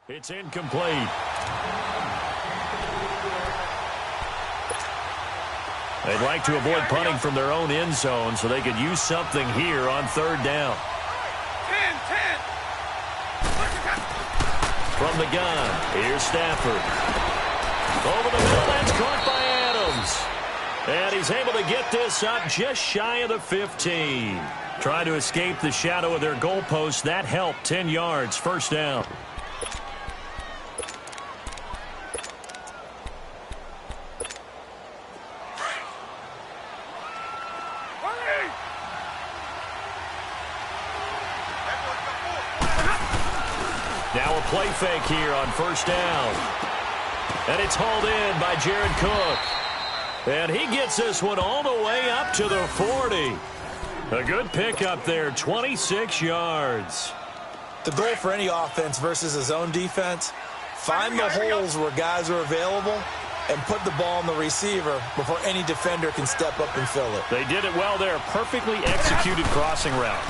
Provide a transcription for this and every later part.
It's incomplete. They'd like to avoid punting from their own end zone so they could use something here on third down. 10. From the gun, here's Stafford. Over the middle, that's caught by Adams. And he's able to get this up just shy of the 15. Trying to escape the shadow of their goalpost. That helped. 10 yards, first down. Now a play fake here on first down. And it's hauled in by Jared Cook. And he gets this one all the way up to the 40. A good pickup there, 26 yards. The goal for any offense versus his own defense, find the holes where guys are available and put the ball on the receiver before any defender can step up and fill it. They did it well there. Perfectly executed crossing route.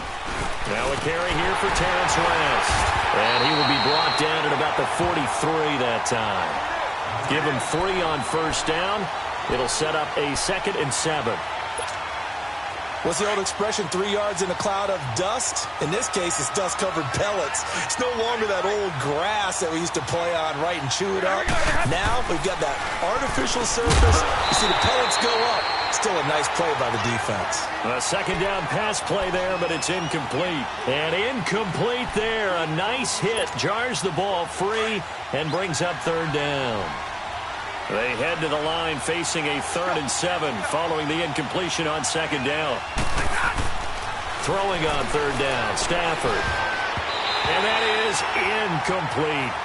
Now a carry here for Terrence West. And he will be brought down at about the 43 that time. Give him 3 on first down. It'll set up a 2nd and 7. What's the old expression, 3 yards in a cloud of dust? In this case, it's dust-covered pellets. It's no longer that old grass that we used to play on, right, and chew it up. Now we've got that artificial surface. You see the pellets go up. Still a nice play by the defense. A second down pass play there, but it's incomplete. And incomplete there. A nice hit. Jars the ball free and brings up third down. They head to the line facing a 3rd and 7 following the incompletion on second down. Throwing on third down, Stafford. And that is incomplete.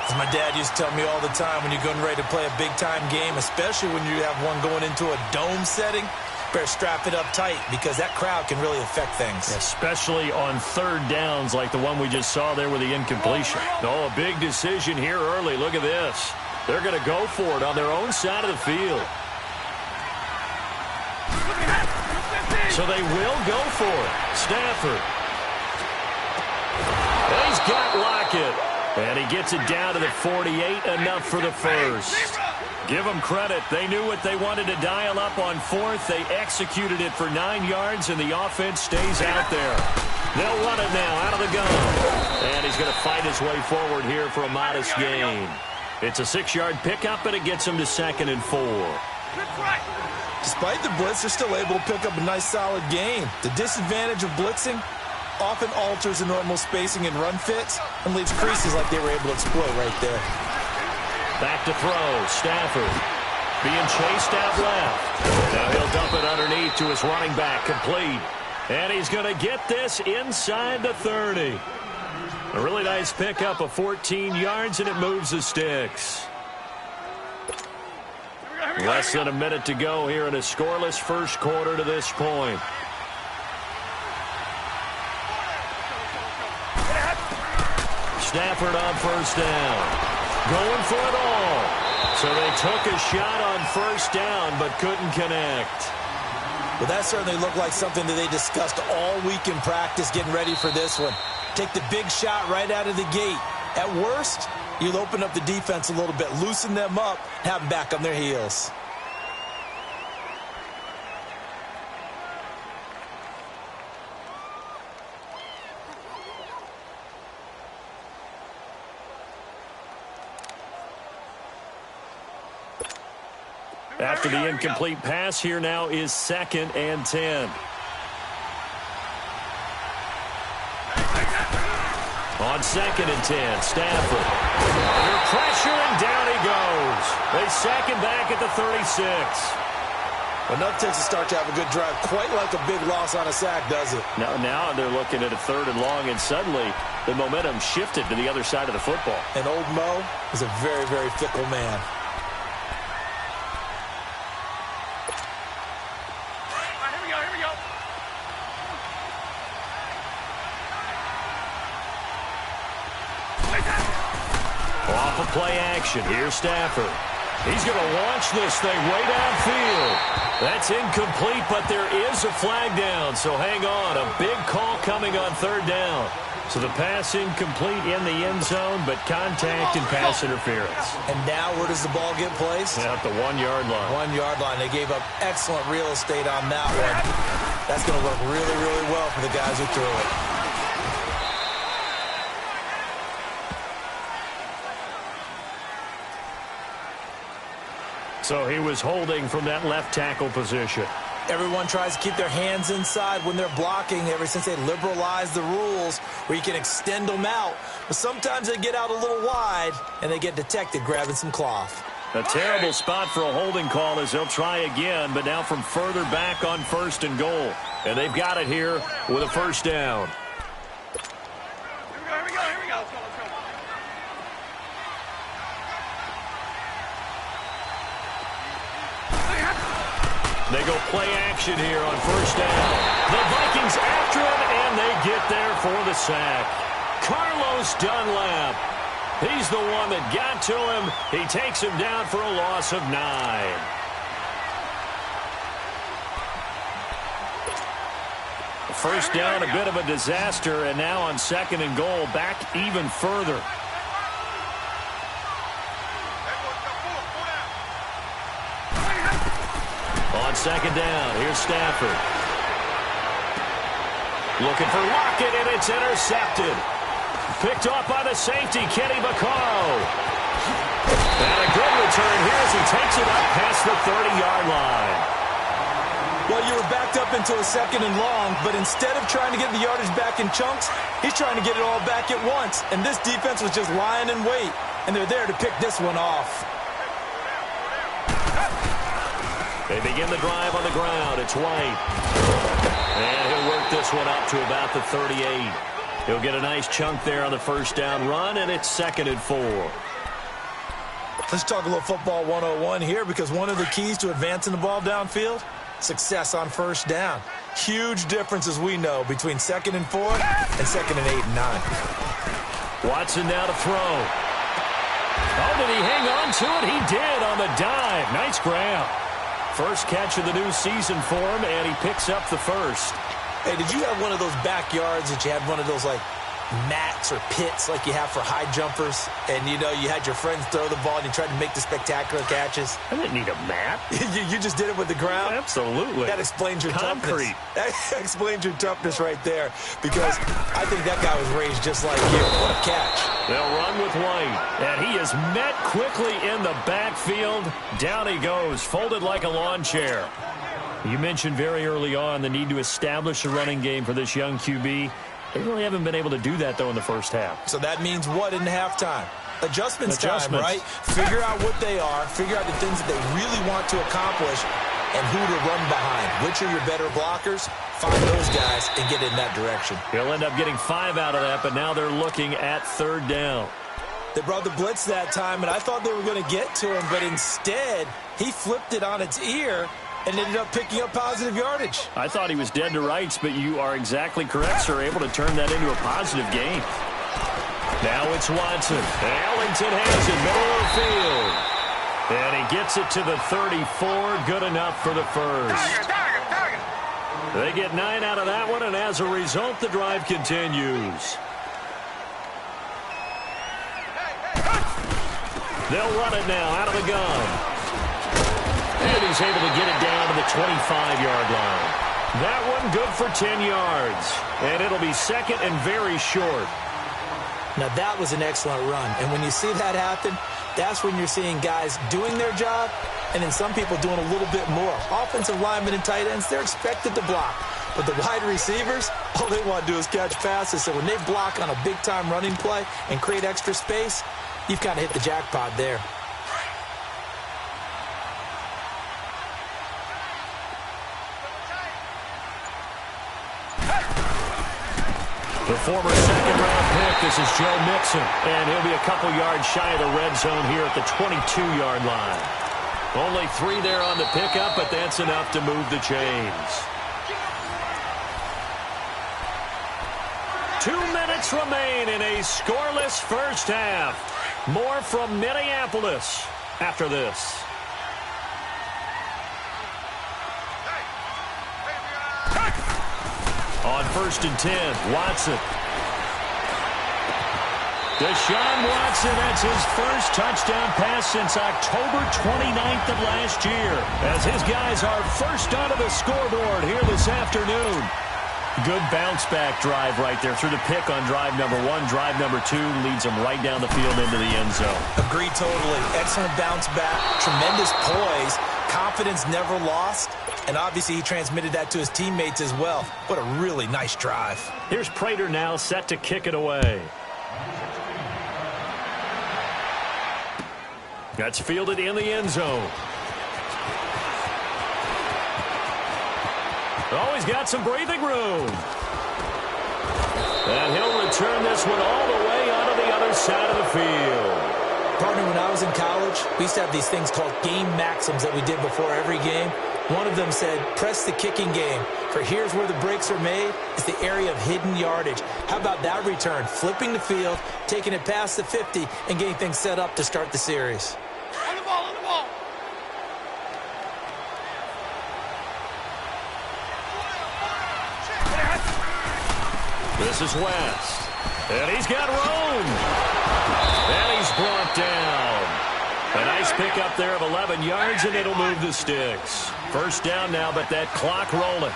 As my dad used to tell me all the time, when you're getting ready to play a big-time game, especially when you have one going into a dome setting, better strap it up tight because that crowd can really affect things. Especially on third downs like the one we just saw there with the incompletion. Oh, a big decision here early. Look at this. They're going to go for it on their own side of the field. So they will go for it. Stafford. He's got Lockett. And he gets it down to the 48, enough for the first. Give them credit. They knew what they wanted to dial up on 4th. They executed it for 9 yards, and the offense stays out there. They'll run it now out of the gun. And he's going to fight his way forward here for a modest gain. It's a 6-yard pickup, and it gets him to 2nd and 4. Despite the blitz, they're still able to pick up a nice, solid gain. The disadvantage of blitzing often alters the normal spacing and run fits and leaves creases like they were able to exploit right there. Back to throw. Stafford being chased out left. Now he'll dump it underneath to his running back. Complete. And he's going to get this inside the 30. A really nice pickup of 14 yards, and it moves the sticks. Less than a minute to go here in a scoreless first quarter to this point. Stafford on first down. Going for it all. So they took a shot on first down but couldn't connect. Well, that certainly looked like something that they discussed all week in practice getting ready for this one. Take the big shot right out of the gate. At worst, you'll open up the defense a little bit, loosen them up, have them back on their heels. After the incomplete pass, here now is 2nd and 10. On 2nd and 10, Stafford. Under pressure, and down he goes. They sack him back at the 36. Enough takes to start to have a good drive, quite like a big loss on a sack, does it? Now they're looking at a 3rd and long, and suddenly the momentum shifted to the other side of the football. And old Mo is a very, very fickle man. Off of play action. Here's Stafford. He's going to launch this thing way downfield. That's incomplete, but there is a flag down, so hang on. A big call coming on third down. So the pass incomplete in the end zone, but contact and pass interference. And now where does the ball get placed? At the 1-yard line. 1-yard line. They gave up excellent real estate on that one. That's going to work really, really well for the guys who threw it. So he was holding from that left tackle position. Everyone tries to keep their hands inside when they're blocking ever since they liberalized the rules where you can extend them out. But sometimes they get out a little wide and they get detected grabbing some cloth. A terrible spot for a holding call as they'll try again, but now from further back on 1st and goal. And they've got it here with a first down. Here we go. Let's go. They go play action here on first down. The Vikings after him, and they get there for the sack. Carlos Dunlap. He's the one that got to him. He takes him down for a loss of 9. First down, a bit of a disaster, and now on 2nd and goal, back even further. On 2nd down, here's Stafford. Looking for Lockett, and it's intercepted. Picked off by the safety, Kenny Vaccaro. And a good return here as he takes it up past the 30-yard line. Well, you were backed up into a 2nd and long, but instead of trying to get the yardage back in chunks, he's trying to get it all back at once. And this defense was just lying in wait, and they're there to pick this one off. They begin the drive on the ground. It's White. And he'll work this one up to about the 38. He'll get a nice chunk there on the first down run, and it's 2nd and 4. Let's talk a little football 101 here, because one of the keys to advancing the ball downfield, success on first down. Huge difference, as we know, between 2nd and 4 and 2nd and 8 and 9. Watson now to throw. Oh, did he hang on to it? He did on the dive. Nice grab. First catch of the new season for him, and he picks up the first. Hey, did you have one of those backyards that you had one of those, like, mats or pits like you have for high jumpers? And, you know, you had your friends throw the ball and you tried to make the spectacular catches? I didn't need a mat. you just did it with the ground? Absolutely. That explains your Concrete. toughness. That explains your toughness right there, because I think that guy was raised just like you. What a catch. They'll run with White, and he is met quickly in the backfield. Down he goes, folded like a lawn chair. You mentioned very early on the need to establish a running game for this young QB. They really haven't been able to do that, though, in the first half. So that means what in halftime? Adjustments time, right? Figure out what they are, figure out the things that they really want to accomplish, and who to run behind. Which are your better blockers? Find those guys and get in that direction. He'll end up getting 5 out of that, but now they're looking at 3rd down. They brought the blitz that time, and I thought they were going to get to him, but instead, he flipped it on its ear and ended up picking up positive yardage. I thought he was dead to rights, but you are exactly correct, sir. Able to turn that into a positive gain. Now it's Watson. Ellington has it, middle of the field. And he gets it to the 34. Good enough for the first. They get 9 out of that one, and as a result, the drive continues. They'll run it now out of the gun. And he's able to get it down to the 25-yard line. That one good for 10 yards. And it'll be 2nd and very short. Now, that was an excellent run. And when you see that happen, that's when you're seeing guys doing their job and then some people doing a little bit more. Offensive linemen and tight ends, they're expected to block. But the wide receivers, all they want to do is catch passes. So when they block on a big-time running play and create extra space, you've kind of hit the jackpot there. The former second-round pick, this is Joe Mixon, and he'll be a couple yards shy of the red zone here at the 22-yard line. Only 3 there on the pickup, but that's enough to move the chains. 2 minutes remain in a scoreless first half. More from Minneapolis after this. On 1st and 10, Watson. Deshaun Watson, that's his first touchdown pass since October 29th of last year, as his guys are first onto the scoreboard here this afternoon. Good bounce-back drive right there through the pick on drive number 1. Drive number 2 leads them right down the field into the end zone. Agree totally. Excellent bounce-back, tremendous poise, confidence never lost, and obviously he transmitted that to his teammates as well. What a really nice drive. Here's Prater now set to kick it away. That's fielded in the end zone. Oh, he's got some breathing room. And he'll return this one all the way onto the other side of the field. Partner, when I was in college, we used to have these things called game maxims that we did before every game. One of them said, press the kicking game, for here's where the breaks are made. It's the area of hidden yardage. How about that return? Flipping the field, taking it past the 50, and getting things set up to start the series. On the ball, on the ball. This is West. And he's got room. And he's brought down. A nice pickup there of 11 yards, and it'll move the sticks. First down now, but that clock rolling.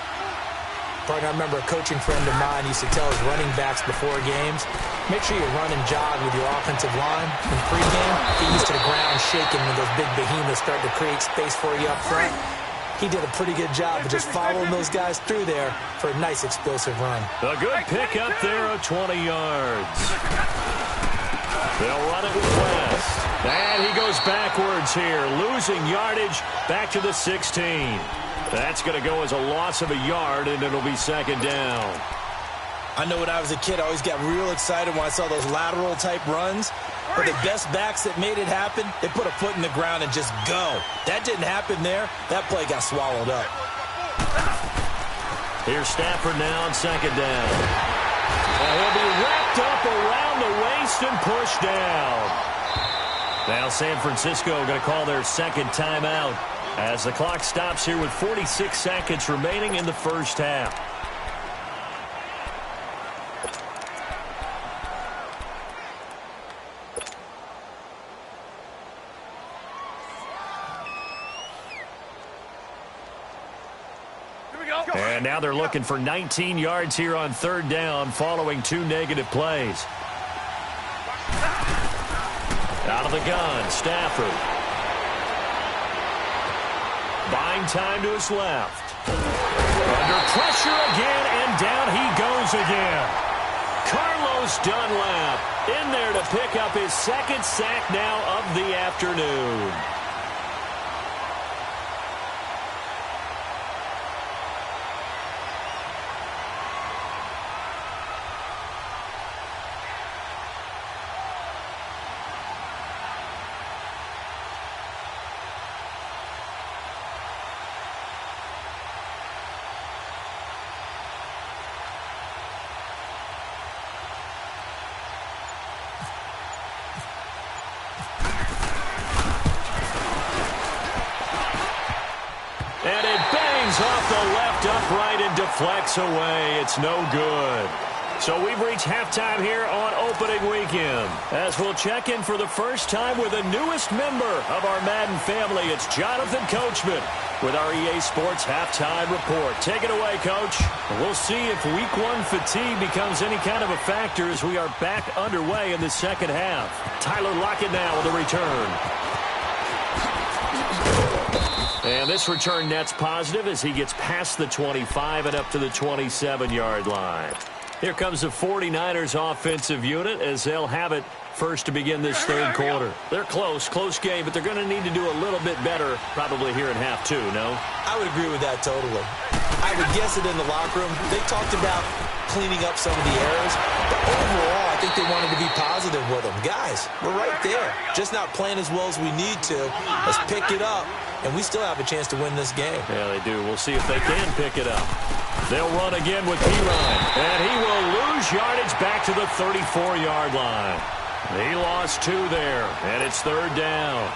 Partner, I remember a coaching friend of mine used to tell his running backs before games, make sure you run and jog with your offensive line. In pregame, get used to the ground shaking when those big behemoths start to create space for you up front. He did a pretty good job of just following those guys through there for a nice explosive run. A good pickup there of 20 yards. They'll run it with West. And he goes backwards here, losing yardage back to the 16. That's going to go as a loss of a yard, and it'll be second down. I know when I was a kid, I always got real excited when I saw those lateral-type runs. But the best backs that made it happen, they put a foot in the ground and just go. That didn't happen there. That play got swallowed up. Here's Stafford now on second down. And he'll be wrapped up around the waist and pushed down. Now San Francisco going to call their second timeout as the clock stops here with 46 seconds remaining in the first half. And now they're looking for 19 yards here on third down following 2 negative plays. Out of the gun, Stafford. Buying time to his left. Under pressure again, and down he goes again. Carlos Dunlap in there to pick up his second sack now of the afternoon. And it bangs off the left upright and deflects away. It's no good. So we've reached halftime here on opening weekend. As we'll check in for the first time with the newest member of our Madden family. It's Jonathan Coachman with our EA Sports Halftime Report. Take it away, Coach. We'll see if Week 1 fatigue becomes any kind of a factor as we are back underway in the second half. Tyler Lockett now with a return. And this return net's positive as he gets past the 25 and up to the 27-yard line. Here comes the 49ers offensive unit as they'll have it first to begin this third quarter. They're close game, but they're going to need to do a little bit better probably here in half two, no? I would agree with that totally. I would guess it in the locker room. They talked about cleaning up some of the errors, but overall, I think they wanted to be positive with them. Guys, we're right there. Just not playing as well as we need to. Let's pick it up, and we still have a chance to win this game. Yeah, they do. We'll see if they can pick it up. They'll run again with P-Ryan, and he will lose yardage back to the 34-yard line. He lost 2 there, and it's third down.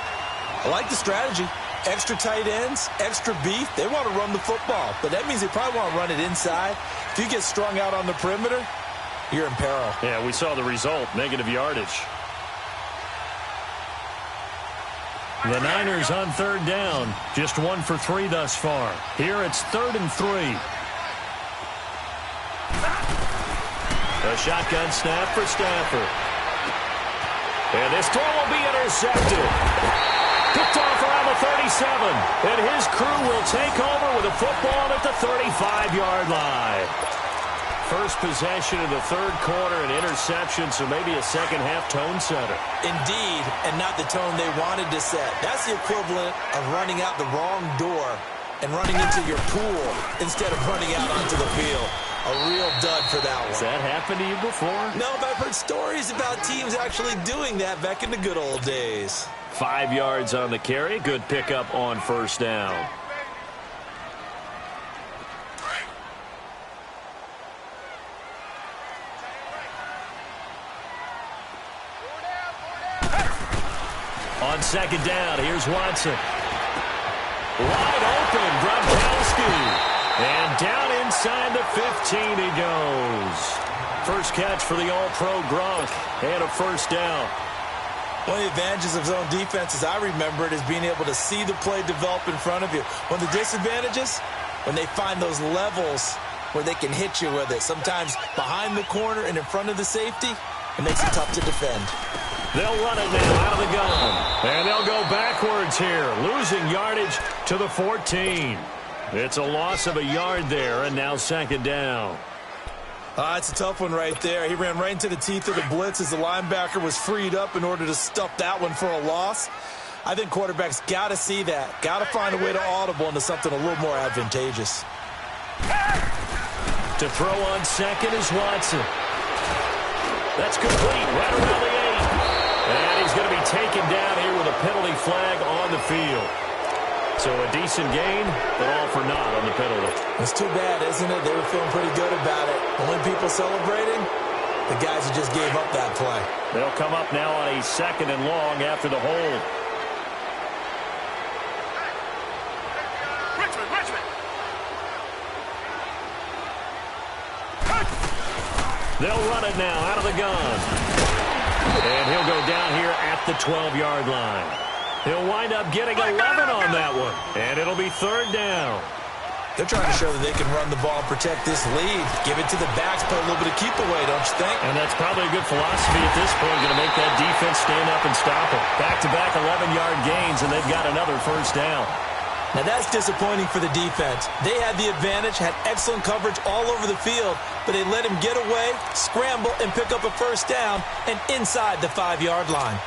I like the strategy. Extra tight ends, extra beef. They want to run the football, but that means they probably want to run it inside. If you get strung out on the perimeter, you're in peril. Yeah, we saw the result, negative yardage. The Niners on third down, just 1 for 3 thus far. Here it's 3rd and 3. A shotgun snap for Stafford. And this throw will be intercepted. Picked off around the 37. And his crew will take over with a football at the 35-yard line. First possession of the third quarter, an interception, so maybe a second-half tone setter. Indeed, and not the tone they wanted to set. That's the equivalent of running out the wrong door and running into your pool instead of running out onto the field. A real dud for that one. Has that happened to you before? No, but I've heard stories about teams actually doing that back in the good old days. 5 yards on the carry. Good pickup on first down. On second down, here's Watson. Wide open, Gronkowski. And down inside the 15 he goes. First catch for the All-Pro Gronk. And a first down. One of the advantages of zone defense, as I remember it, is being able to see the play develop in front of you. One of the disadvantages, when they find those levels where they can hit you with it. Sometimes behind the corner and in front of the safety, it makes it tough to defend. They'll run it now out of the gun. And they'll go backwards here, losing yardage to the 14. It's a loss of a yard there, and now second down. It's a tough one right there. He ran right into the teeth of the blitz as the linebacker was freed up in order to stuff that one for a loss. I think quarterbacks got to see that. Got to find a way to audible into something a little more advantageous. To throw on second is Watson. That's complete right around the 8. And he's going to be taken down here with a penalty flag on the field. So a decent gain, but all for naught on the penalty. It's too bad, isn't it? They were feeling pretty good about it. Only people celebrating, the guys who just gave up that play. They'll come up now on a 2nd and long after the hold. Richmond. They'll run it now out of the gun. And he'll go down here at the 12-yard line. He'll wind up getting 11 on that one. And it'll be 3rd down. They're trying to show that they can run the ball and protect this lead. Give it to the backs, put a little bit of keep away, don't you think? And that's probably a good philosophy at this point, going to make that defense stand up and stop it. Back-to-back 11-yard gains, and they've got another first down. Now that's disappointing for the defense. They had the advantage, had excellent coverage all over the field, but they let him get away, scramble, and pick up a first down, and inside the 5-yard line.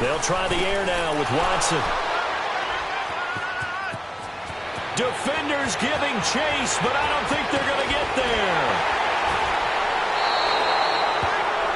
They'll try the air now with Watson. Defenders giving chase, but I don't think they're going to get there.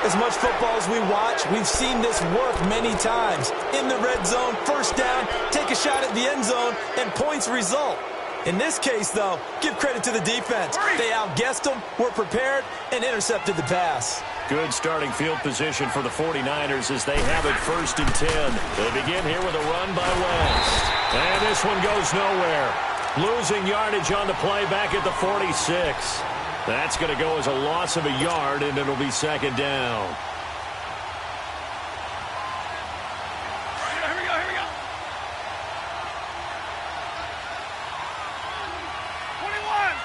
As much football as we watch, we've seen this work many times. In the red zone, first down, take a shot at the end zone, and points result. In this case, though, give credit to the defense. They outguessed them, were prepared, and intercepted the pass. Good starting field position for the 49ers as they have it 1st and 10. They begin here with a run by West. And this one goes nowhere. Losing yardage on the play back at the 46. That's going to go as a loss of a yard, and it'll be 2nd down. Here we go. 21.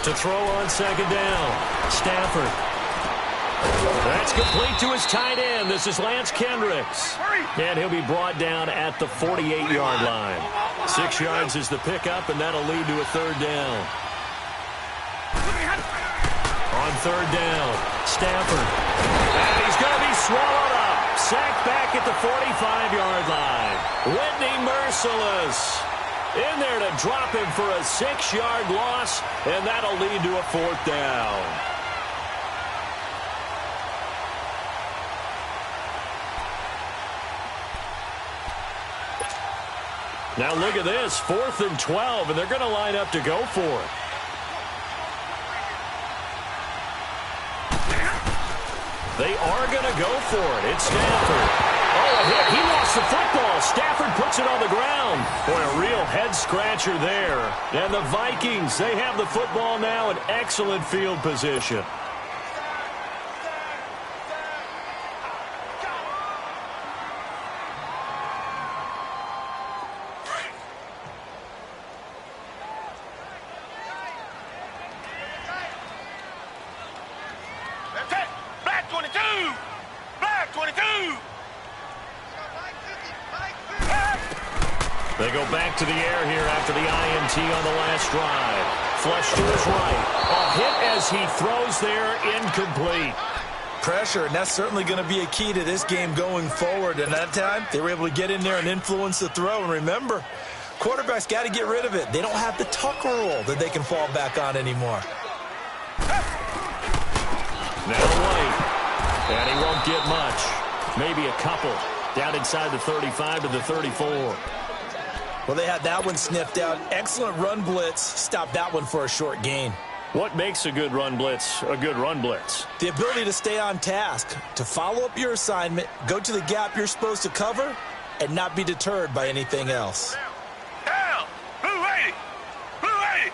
To throw on 2nd down, Stafford. That's complete to his tight end. This is Lance Kendricks. And he'll be brought down at the 48-yard line. 6 yards is the pickup, and that'll lead to a 3rd down. On 3rd down, Stafford. And he's going to be swallowed up. Sacked back at the 45-yard line. Whitney merciless. In there to drop him for a 6-yard loss, and that'll lead to a 4th down. Now look at this, 4th and 12, and they're going to line up to go for it. They are going to go for it. It's Stafford. Oh, a hit. He lost the football. Stafford puts it on the ground. Boy, a real head-scratcher there. And the Vikings, they have the football now in excellent field position. They go back to the air here after the INT on the last drive. Flush to his right. A hit as he throws there, incomplete. Pressure, and that's certainly going to be a key to this game going forward. And that time, they were able to get in there and influence the throw. And remember, quarterbacks got to get rid of it. They don't have the tuck rule that they can fall back on anymore. Now White. And he won't get much. Maybe a couple. Down inside the 35 to the 34. Well, they had that one sniffed out. Excellent run blitz. Stopped that one for a short gain. What makes a good run blitz a good run blitz? The ability to stay on task, to follow up your assignment, go to the gap you're supposed to cover, and not be deterred by anything else. Down! Blue 80! Blue 80!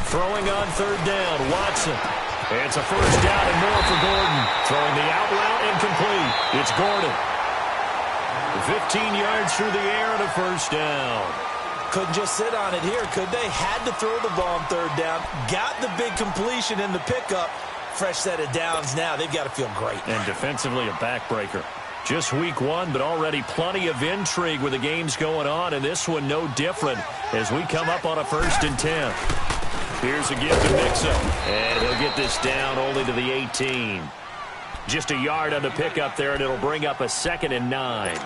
Throwing on third down, Watson. It's a first down and more for Gordon. Throwing the out route incomplete. It's Gordon. 15 yards through the air and a first down. Couldn't just sit on it here, could they? Had to throw the ball on third down. Got the big completion in the pickup. Fresh set of downs now. They've got to feel great. And defensively a backbreaker. Just week one, but already plenty of intrigue with the games going on, and this one no different as we come up on a 1st and 10. Here's a give to Mixon, and he'll get this down only to the 18. Just a yard on the pickup there, and it'll bring up a 2nd and 9.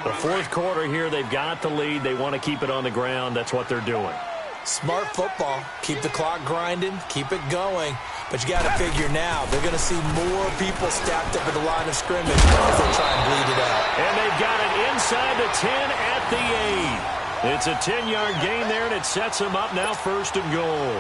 The fourth quarter here, they've got the lead. They want to keep it on the ground. That's what they're doing. Smart football. Keep the clock grinding. Keep it going. But you got to figure now, they're going to see more people stacked up at the line of scrimmage as they try and bleed it out. And they've got it inside the 10 at the 8. It's a 10-yard gain there, and it sets them up now 1st and goal.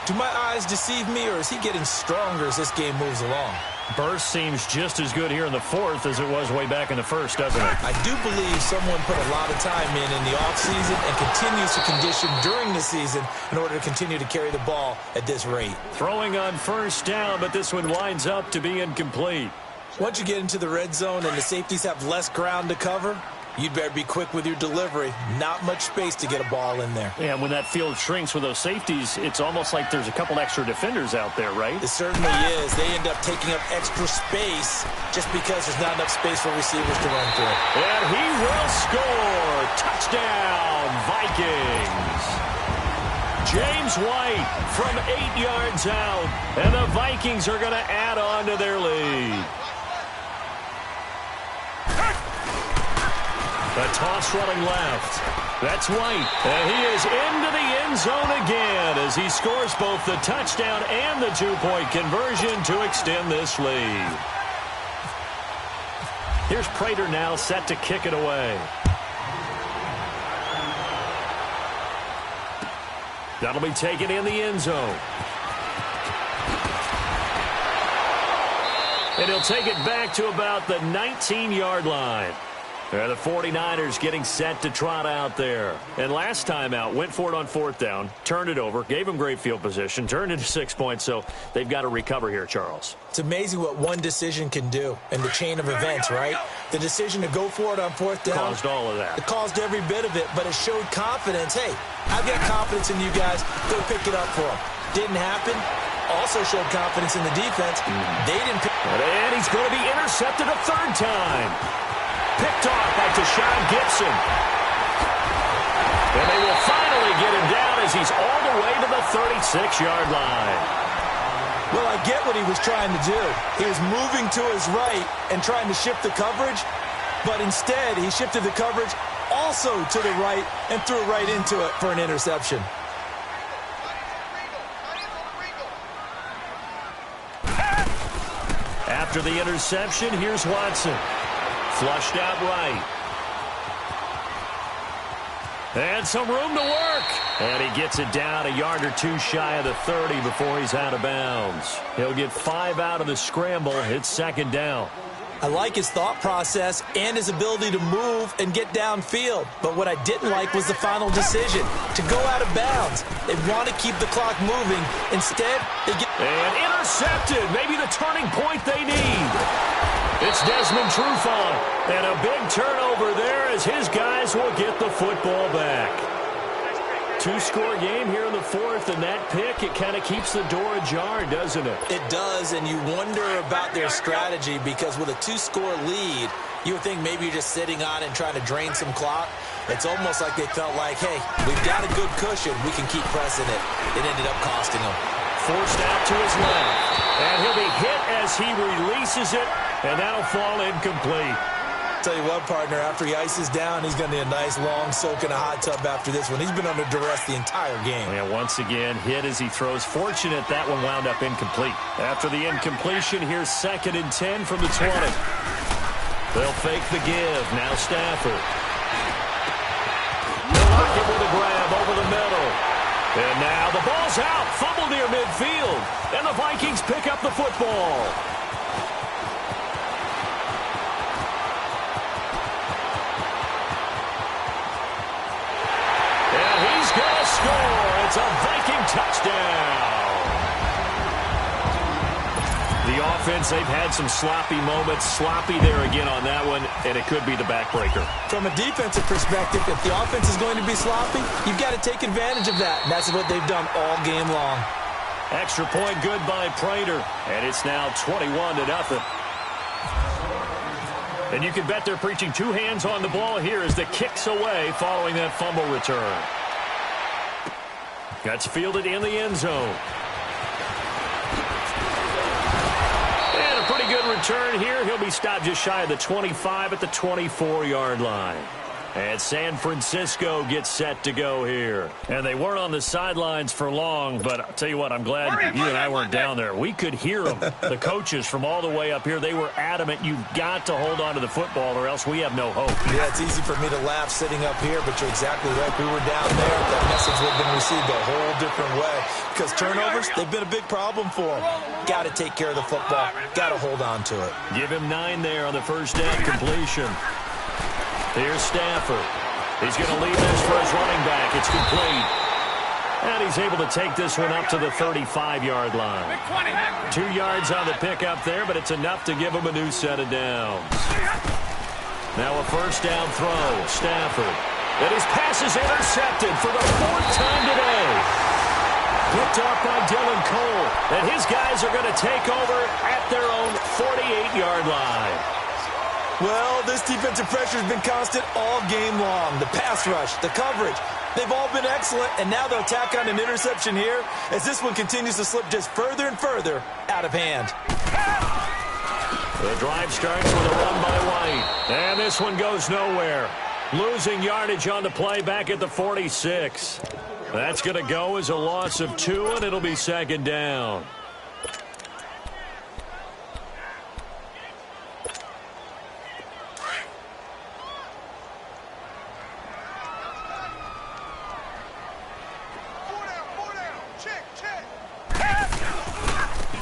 Do my eyes deceive me, or is he getting stronger as this game moves along? Burst seems just as good here in the 4th as it was way back in the 1st, doesn't it? I do believe someone put a lot of time in the offseason and continues to condition during the season in order to continue to carry the ball at this rate. Throwing on first down, but this one winds up to be incomplete. Once you get into the red zone and the safeties have less ground to cover, you'd better be quick with your delivery. Not much space to get a ball in there. Yeah, when that field shrinks with those safeties, it's almost like there's a couple extra defenders out there, right? It certainly is. They end up taking up extra space just because there's not enough space for receivers to run through. And he will score. Touchdown, Vikings. James White from 8 yards out. And the Vikings are going to add on to their lead. A toss running left. That's White. And he is into the end zone again as he scores both the touchdown and the two-point conversion to extend this lead. Here's Prater now set to kick it away. That'll be taken in the end zone. And he'll take it back to about the 19-yard line. The 49ers getting set to trot out there. And last time out, went for it on 4th down, turned it over, gave them great field position, turned into 6 points, so they've got to recover here, Charles. It's amazing what one decision can do in the chain of events, right? The decision to go for it on 4th down. Caused all of that. It caused every bit of it, but it showed confidence. Hey, I've got confidence in you guys. Go pick it up for them. Didn't happen. Also showed confidence in the defense. They didn't pick it up. And he's going to be intercepted a 3rd time. Picked off by Tashawn Gibson. And they will finally get him down as he's all the way to the 36-yard line. Well, I get what he was trying to do. He was moving to his right and trying to shift the coverage, but instead he shifted the coverage also to the right and threw right into it for an interception. After the interception, here's Watson. Flushed out right. And some room to work. And he gets it down a yard or two shy of the 30 before he's out of bounds. He'll get 5 out of the scramble. It's second down. I like his thought process and his ability to move and get downfield. But what I didn't like was the final decision, to go out of bounds. They want to keep the clock moving. Instead, they get... And intercepted. Maybe the turning point they need. It's Desmond Trufant. And a big turnover there as his guys will get the football back. 2-score game here in the fourth, and that pick, it kind of keeps the door ajar, doesn't it? It does, and you wonder about their strategy because with a 2-score lead, you would think maybe you're just sitting on it and trying to drain some clock. It's almost like they felt like, hey, we've got a good cushion. We can keep pressing it. It ended up costing them. Forced out to his left, and he'll be hit as he releases it, and that'll fall incomplete. Tell you what, partner, after he ices down, he's going to need a nice long soak in a hot tub after this one. He's been under duress the entire game. Yeah, once again, hit as he throws. Fortunate that one wound up incomplete. After the incompletion, here's 2nd and 10 from the 20. They'll fake the give. Now Stafford. Lockett with a grab over the middle. And now the ball's out. Fumble near midfield. And the Vikings pick up the football. Score. It's a Viking touchdown. The offense, they've had some sloppy moments. Sloppy there again on that one, and it could be the backbreaker. From a defensive perspective, if the offense is going to be sloppy, you've got to take advantage of that. And that's what they've done all game long. Extra point good by Prater, and it's now 21-0. And you can bet they're preaching 2 hands on the ball here as the kick's away following that fumble return. That's fielded in the end zone. And a pretty good return here. He'll be stopped just shy of the 25 at the 24-yard line. And San Francisco gets set to go here. And they weren't on the sidelines for long, but I'll tell you what, I'm glad you and I weren't down there. We could hear them. The coaches from all the way up here, they were adamant, you've got to hold on to the football or else we have no hope. Yeah, it's easy for me to laugh sitting up here, but you're exactly right. We were down there. That message would have been received a whole different way. Because turnovers, they've been a big problem for them. Got to take care of the football. Got to hold on to it. Give him 9 there on the first down completion. Here's Stafford. He's going to leave this for his running back. It's complete. And he's able to take this one up to the 35-yard line. 2 yards on the pickup there, but it's enough to give him a new set of downs. Now a first down throw. Stafford. And his pass is intercepted for the 4th time today. Picked off by Dylan Cole. And his guys are going to take over at their own 48-yard line. Well, this defensive pressure has been constant all game long. The pass rush, the coverage, they've all been excellent, and now they'll tack on an interception here as this one continues to slip just further and further out of hand. The drive starts with a run by White, and this one goes nowhere. Losing yardage on the play back at the 46. That's going to go as a loss of 2, and it'll be second down.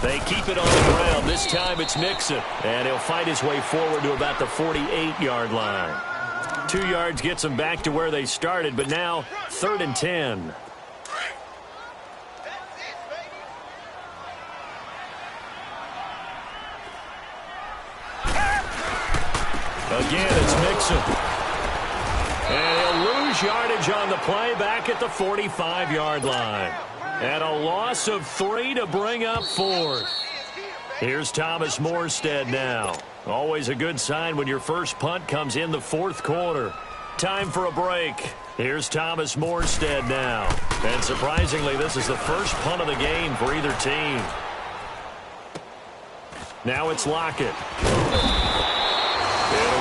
They keep it on the ground. This time it's Mixon. And he'll fight his way forward to about the 48-yard line. 2 yards gets them back to where they started, but now 3rd and 10. Again, it's Mixon. And he'll lose yardage on the play back at the 45-yard line. And a loss of 3 to bring up 4th. Here's Thomas Morstead now. Always a good sign when your first punt comes in the 4th quarter. Time for a break. Here's Thomas Morstead now. And surprisingly, this is the first punt of the game for either team. Now it's Lockett. It'll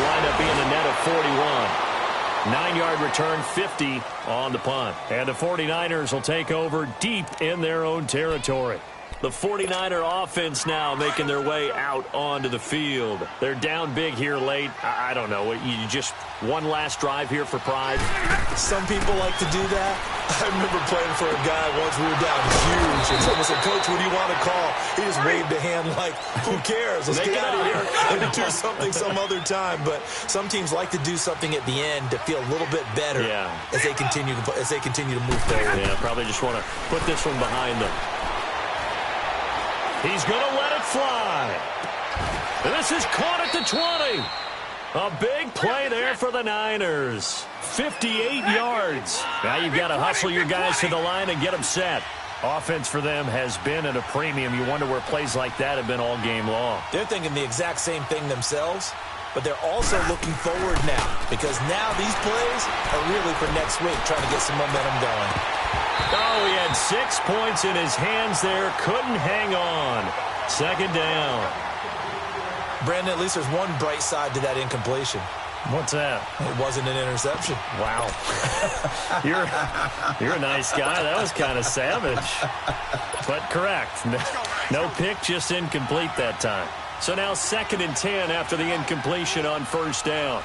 wind up being a net of 41. 9-yard return, 50 on the punt. And the 49ers will take over deep in their own territory. The 49er offense now making their way out onto the field. They're down big here late. I don't know. You just one last drive here for pride? Some people like to do that. I remember playing for a guy once. We were down huge. And someone said, "Coach, what do you want to call?" He just waved a hand like, who cares? Let's get out of here and do something some other time. But some teams like to do something at the end to feel a little bit better as they continue to move forward. Yeah, probably just want to put this one behind them. He's going to let it fly. And this is caught at the 20. A big play there for the Niners. 58 yards. Now you've got to hustle your guys to the line and get them set. Offense for them has been at a premium. You wonder where plays like that have been all game long. They're thinking the exact same thing themselves, but they're also looking forward now because now these plays are really for next week, trying to get some momentum going. Oh, he had 6 points in his hands there. Couldn't hang on. Second down. Brandon, at least there's one bright side to that incompletion. What's that? It wasn't an interception. Wow. You're a nice guy. That was kind of savage. But correct. No pick, just incomplete that time. So now 2nd and 10 after the incompletion on first down.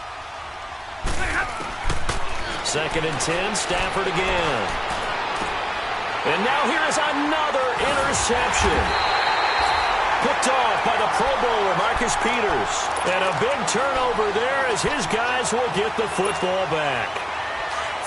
2nd and 10, Stafford again. And now here's another interception. Picked off by the Pro Bowler, Marcus Peters. And a big turnover there as his guys will get the football back.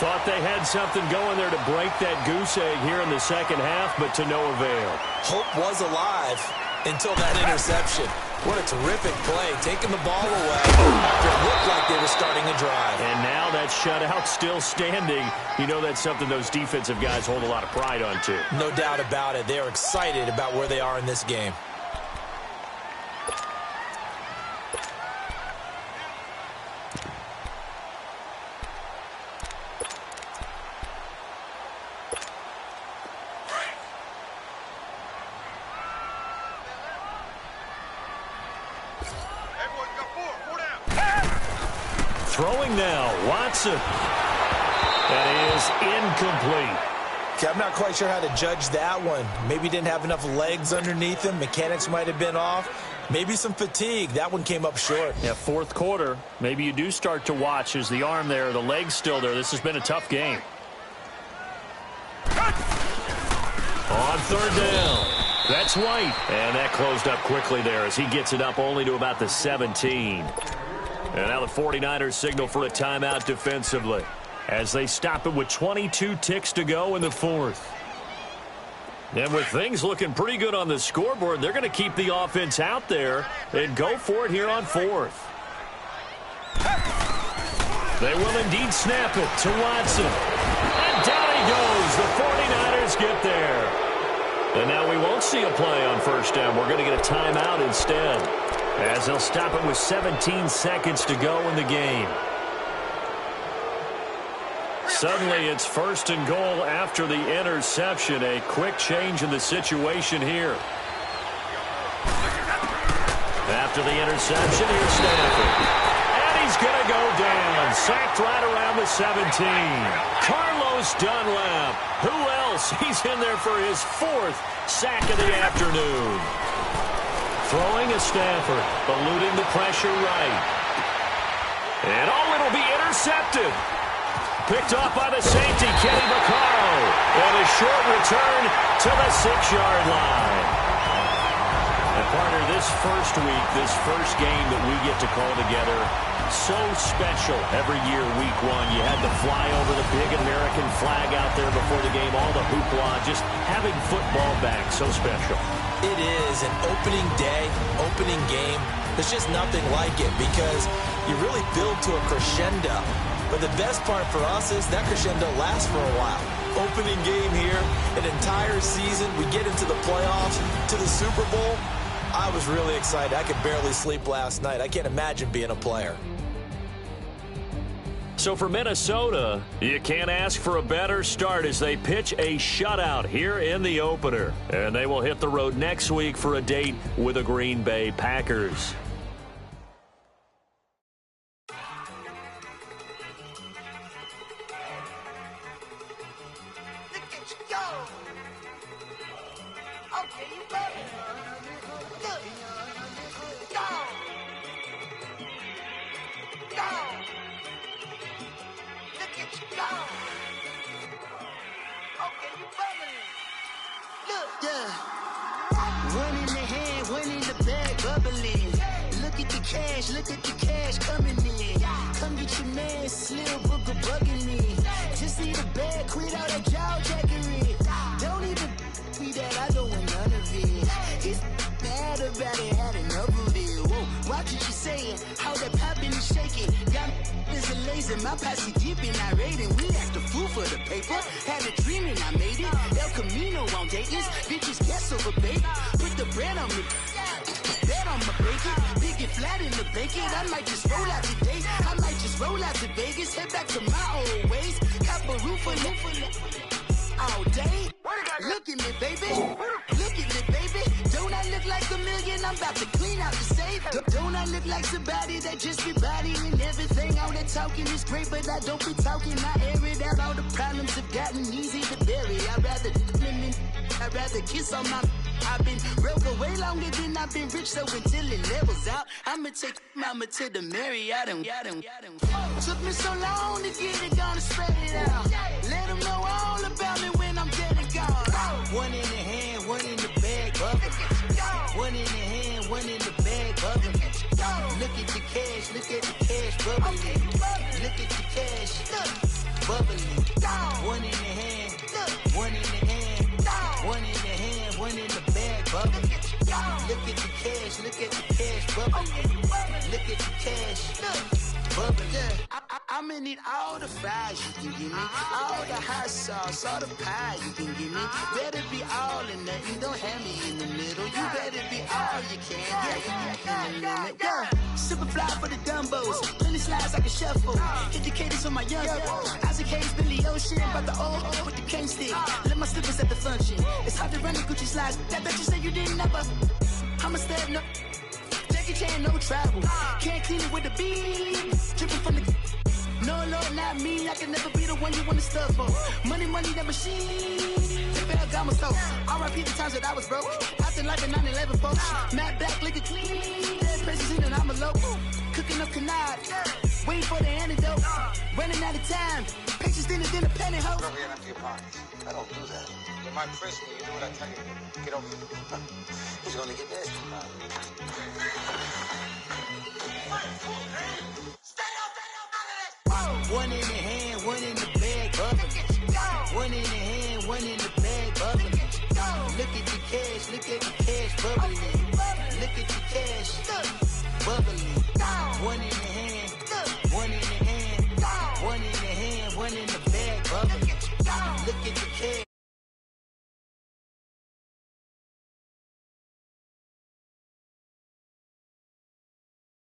Thought they had something going there to break that goose egg here in the second half, but to no avail. Hope was alive until that interception. What a terrific play, taking the ball away after it looked like they were starting a drive. And now that shutout still standing. You know that's something those defensive guys hold a lot of pride on, too. No doubt about it. They are excited about where they are in this game. Throwing now, Watson. That is incomplete. Okay, I'm not quite sure how to judge that one. Maybe didn't have enough legs underneath him. Mechanics might have been off. Maybe some fatigue. That one came up short. Yeah, fourth quarter. Maybe you do start to watch as the arm there, the leg's still there. This has been a tough game. On third down. That's White. And that closed up quickly there as he gets it up only to about the 17. And now the 49ers signal for a timeout defensively as they stop it with 22 ticks to go in the fourth. And with things looking pretty good on the scoreboard, they're going to keep the offense out there and go for it here on fourth. They will indeed snap it to Watson. And down he goes. The 49ers get there. And now we won't see a play on first down. We're going to get a timeout instead, as they'll stop it with 17 seconds to go in the game. Suddenly it's first and goal after the interception. A quick change in the situation here. After the interception, here's Stafford. And he's going to go down. Sacked right around the 17. Carlos Dunlap. Who else? He's in there for his 4th sack of the afternoon. Throwing is Stafford, eluding the pressure right. And it'll be intercepted. Picked off by the safety, Kenny Vaccaro. And a short return to the 6-yard line. And partner, this first week, this first game that we get to call together, so special every year, week one. You had the fly over the big American flag out there before the game, all the hoopla, just having football back, so special. It is an opening day, opening game. There's just nothing like it because you really build to a crescendo. But the best part for us is that crescendo lasts for a while. Opening game here, an entire season. We get into the playoffs, to the Super Bowl. I was really excited. I could barely sleep last night. I can't imagine being a player. So for Minnesota, you can't ask for a better start as they pitch a shutout here in the opener. And they will hit the road next week for a date with the Green Bay Packers. Look at you go. Okay, you better. One in the hand, one in the bag, bubbling. Look at the cash coming in. Come get your man, Slim Booker bugging me. Just need a bag, quit all that jaw jackery. Don't even be that, I don't want none of it. He's mad about it, had enough of it. Whoa, watch what you saying, how that poppin' and shaking. Got is a lazy, my posse deep and I raiding. We act a fool for the paper, had a dream and I made it. El Camino on Dayton's, bitches guess over baby. Put the bread on me, bet on my bacon. Big and flat in the bacon, I might just roll out today. I might just roll out to Vegas, head back to my old ways. Cop a roof for all day. Look at me, baby. Look at me, baby. Don't I look like a million? I'm about to clean out the safe. Don't I look like somebody that just be bodying everything? All that talking is great, but I don't be talking. I air it out. All the problems have gotten easy to bury. I'd rather kiss on my. I've been broke way longer than I've been rich, so until it levels out, I'ma take mama to the Marriott and took me so long to get it, gonna spread it out. Let them know all about me when I'm dead and gone. One in the hand, one in the bag, bubbling. One in the hand, one in the bag, bubbling. Look at the cash, bubbling. Look at the cash, bubbling. One in the hand, one in the hand, one in the hand, one in the bag, bubbling. Look at the cash, bubbling. Look at the cash, bubbling. I'ma need all the fries you can give me, all the hot sauce, all the pie you can give me. Better be all in nothing, don't have me in the middle. You better be all you can, yeah. Super fly for the Dumbos, plenty slides like a shuffle. Educators on my young Isaac Hayes, Billy Ocean, but the old with the cane stick. Let my slippers at the function. It's hard to run the Gucci slides. That you say you didn't never. I'm a step no. Jackie Chan, no travel. Can't clean it with the beat. Dripping from the. No, Lord, not me. I can never be the one you want to stuff for. Money, that machine. The bell got my soul. R.I.P. the times that I was broke. Acting like a 9/11 folks. Matte black, liquor clean. Dead president and I'm a local. Cooking up canard. Waiting for the antidote. Running out of time. Patience thinner than a pantyhose. Over here and empty your pockets. I don't do that. In my prison, you do what I tell you. Get over here. He's gonna get this. One in the hand, one in the bag, bubbling. One in the hand, one in the bag, bubbling. Look at the cash, bubbling.